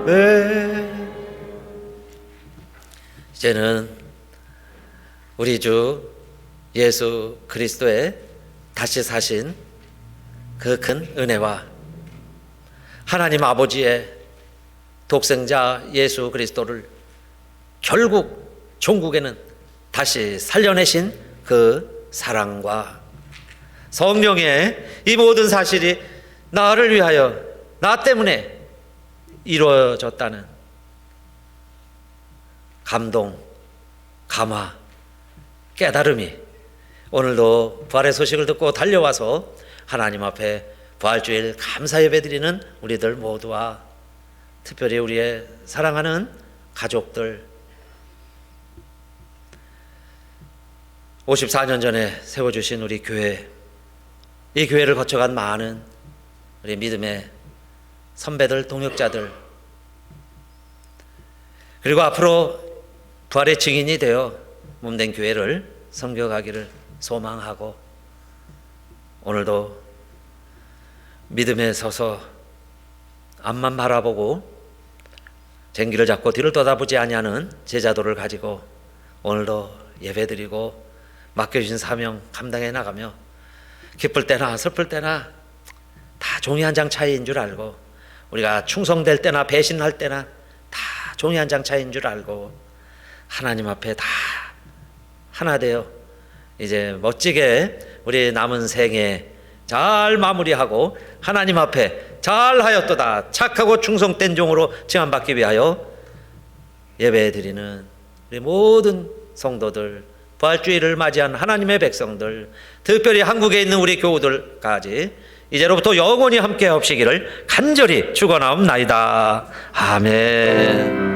아멘. 이제는 우리 주 예수 그리스도의 다시 사신 그 큰 은혜와 하나님 아버지의 독생자 예수 그리스도를 결국 종국에는 다시 살려내신 그 사랑과 성령의 이 모든 사실이 나를 위하여, 나 때문에 이루어졌다는 감동, 감화, 깨달음이 오늘도 부활의 소식을 듣고 달려와서 하나님 앞에 부활주일 감사 예배드리는 우리들 모두와 특별히 우리의 사랑하는 가족들, 54년 전에 세워주신 우리 교회, 이 교회를 거쳐간 많은 우리 믿음의 선배들, 동역자들, 그리고 앞으로 부활의 증인이 되어 몸된 교회를 섬겨가기를 소망하고, 오늘도 믿음에 서서 앞만 바라보고 쟁기를 잡고 뒤를 떠다보지 아니하는 제자도를 가지고 오늘도 예배드리고 맡겨주신 사명 감당해 나가며, 기쁠 때나 슬플 때나 다 종이 한 장 차이인 줄 알고, 우리가 충성될 때나 배신할 때나 다 종이 한 장 차이인 줄 알고, 하나님 앞에 다 하나 되어 이제 멋지게 우리 남은 생에 잘 마무리하고 하나님 앞에 잘하였도다 착하고 충성된 종으로 칭함받기 위하여 예배드리는 우리 모든 성도들, 부활주의를 맞이한 하나님의 백성들, 특별히 한국에 있는 우리 교우들까지 이제로부터 영원히 함께 하시기를 간절히 축원하옵나이다. 아멘.